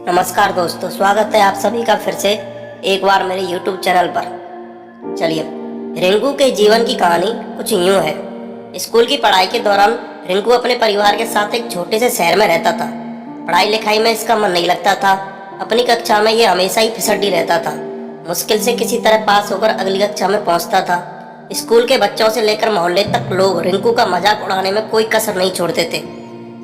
नमस्कार दोस्तों, स्वागत है आप सभी का फिर से एक बार मेरे YouTube चैनल पर। चलिए, रिंकू के जीवन की कहानी कुछ यूं है। स्कूल की पढ़ाई के दौरान रिंकू अपने परिवार के साथ एक छोटे से शहर में रहता था। पढ़ाई लिखाई में इसका मन नहीं लगता था। अपनी कक्षा में ये हमेशा ही फिसड्डी रहता था। मुश्किल से किसी तरह पास होकर अगली कक्षा में पहुंचता था। स्कूल के बच्चों से लेकर मोहल्ले तक लोग रिंकू का मजाक उड़ाने में कोई कसर नहीं छोड़ते थे।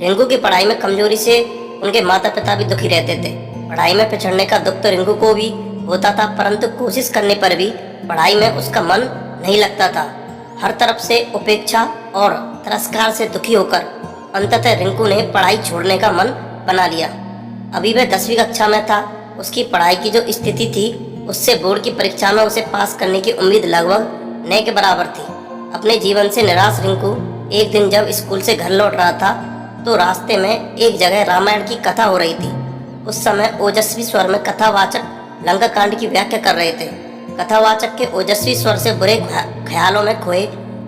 रिंकू की पढ़ाई में कमजोरी से उनके माता पिता भी दुखी रहते थे। पढ़ाई में पिछड़ने का दुख तो रिंकू को भी होता था, परंतु कोशिश करने पर भी पढ़ाई में उसका मन नहीं लगता था। हर तरफ से उपेक्षा और तिरस्कार से दुखी होकर अंततः रिंकू ने पढ़ाई छोड़ने का मन बना लिया। अभी वह 10वीं कक्षा में था। उसकी पढ़ाई की जो स्थिति थी उससे बोर्ड की परीक्षा में उसे पास करने की उम्मीद लगभग न के बराबर थी। अपने जीवन से निराश रिंकू एक दिन जब स्कूल से घर लौट रहा था तो रास्ते में एक जगह रामायण की कथा हो रही थी। उस समय ओजस्वी स्वर में कथावाचक लंका कांड की व्याख्या कर रहे थे। कथावाचक के ओजस्वी स्वर से बुरे ख्यालों में खोए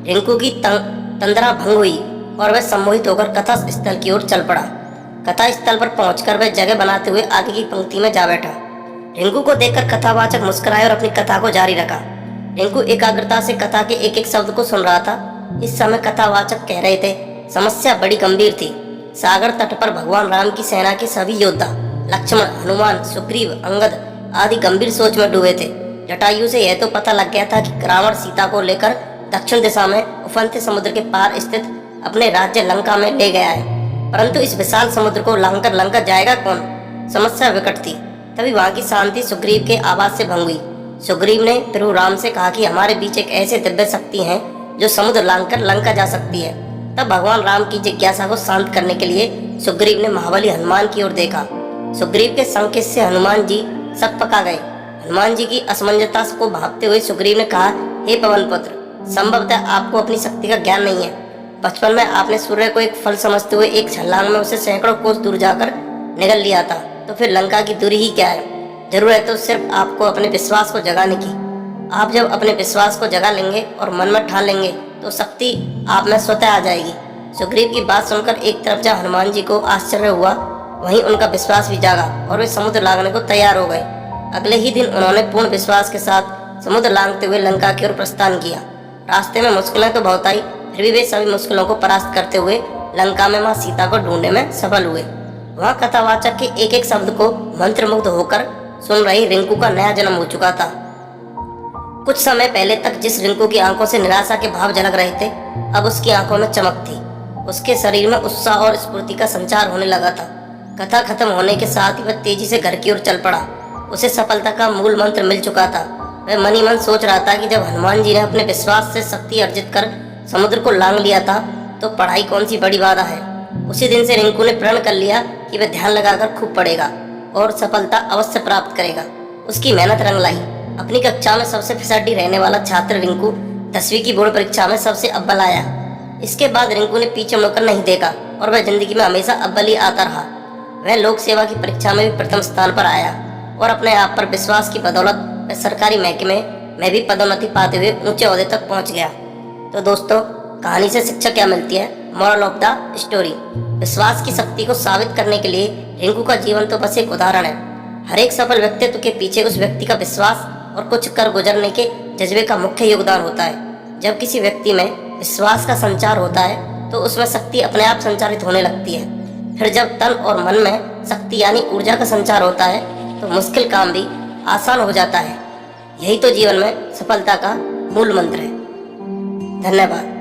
रिंकू की तंद्रा भंग हुई और वह सम्मोहित होकर कथा स्थल की ओर चल पड़ा। कथा स्थल पर पहुंचकर वह जगह बनाते हुए आगे की पंक्ति में जा बैठा। रिंकू को देखकर कथावाचक मुस्कुराए और अपनी कथा को जारी रखा। रिंकू एकाग्रता से कथा के एक एक शब्द को सुन रहा था। इस समय कथावाचक कह रहे थे, समस्या बड़ी गंभीर थी। सागर तट पर भगवान राम की सेना के सभी योद्धा लक्ष्मण, हनुमान, सुग्रीव, अंगद आदि गंभीर सोच में डूबे थे। जटायु से यह तो पता लग गया था कि रावण सीता को लेकर दक्षिण दिशा में उफनते समुद्र के पार स्थित अपने राज्य लंका में ले गया है, परंतु इस विशाल समुद्र को लांघकर लंका जाएगा कौन? समस्या विकट थी। तभी वहां की शांति सुग्रीव के आवाज से भंग हुई। सुग्रीव ने प्रभु राम से कहा कि हमारे बीच एक ऐसे दिव्य शक्ति है जो समुद्र लांघकर लंका जा सकती है। तब भगवान राम की जिज्ञासा को शांत करने के लिए सुग्रीव ने महाबली हनुमान की ओर देखा। सुग्रीव के संकेत से हनुमान जी सक पका गए। हनुमान जी की असमंजसता को भांपते हुए सुग्रीव ने कहा, हे पवन पुत्र, संभवतः आपको अपनी शक्ति का ज्ञान नहीं है। बचपन में आपने सूर्य को एक फल समझते हुए एक छलांग में उसे सैकड़ों कोस दूर जाकर निगल लिया था, तो फिर लंका की दूरी ही क्या है? जरूर है तो सिर्फ आपको अपने विश्वास को जगाने की। आप जब अपने विश्वास को जगा लेंगे और मन में ठान लेंगे तो शक्ति आप में स्वतः आ जाएगी। सुग्रीव की बात सुनकर एक तरफ जहाँ हनुमान जी को आश्चर्य हुआ, वहीं उनका विश्वास भी जागा और वे समुद्र लांघने को तैयार हो गए। अगले ही दिन उन्होंने पूर्ण विश्वास के साथ समुद्र लांघते हुए लंका की ओर प्रस्थान किया। रास्ते में मुश्किलें तो बहुत आई, फिर भी वे सभी मुश्किलों को परास्त करते हुए लंका में माँ सीता को ढूंढने में सफल हुए। वहाँ कथावाचक के एक एक शब्द को मंत्रमुग्ध होकर सुन रही रिंकू का नया जन्म हो चुका था। कुछ समय पहले तक जिस रिंकू की आंखों से निराशा के भाव झलक रहे थे, अब उसकी आंखों में चमक थी। उसके शरीर में उत्साह और स्फूर्ति का संचार होने लगा था। कथा खत्म होने के साथ ही वह तेजी से घर की ओर चल पड़ा। उसे सफलता का मूल मंत्र मिल चुका था। वह मन ही मन सोच रहा था कि जब हनुमान जी ने अपने विश्वास से शक्ति अर्जित कर समुद्र को लांघ लिया था तो पढ़ाई कौन सी बड़ी बाधा है। उसी दिन से रिंकू ने प्रण कर लिया कि वह ध्यान लगाकर खूब पढ़ेगा और सफलता अवश्य प्राप्त करेगा। उसकी मेहनत रंग लाई। अपनी कक्षा में सबसे फिसड्डी रहने वाला छात्र रिंकू 10वीं की बोर्ड परीक्षा में सबसे अव्वल आया। इसके बाद रिंकू ने पीछे मुड़कर नहीं देखा और वह जिंदगी में हमेशा अव्वल ही आता रहा। वह लोक सेवा की परीक्षा में भी प्रथम स्थान पर आया और अपने आप पर विश्वास की बदौलत वह सरकारी महकमे में भी पदोन्नति पाते हुए ऊंचे ओहदे तक पहुंच गया। तो दोस्तों, कहानी से शिक्षा क्या मिलती है? मॉरल ऑफ द स्टोरी, विश्वास की शक्ति को साबित करने के लिए रिंकू का जीवन तो बस एक उदाहरण है। हर एक सफल व्यक्तित्व के पीछे उस व्यक्ति का विश्वास और कुछ कर गुजरने के जज्बे का मुख्य योगदान होता है। जब किसी व्यक्ति में विश्वास का संचार होता है तो उसमें शक्ति अपने आप संचारित होने लगती है। फिर जब तन और मन में शक्ति यानी ऊर्जा का संचार होता है तो मुश्किल काम भी आसान हो जाता है। यही तो जीवन में सफलता का मूल मंत्र है। धन्यवाद।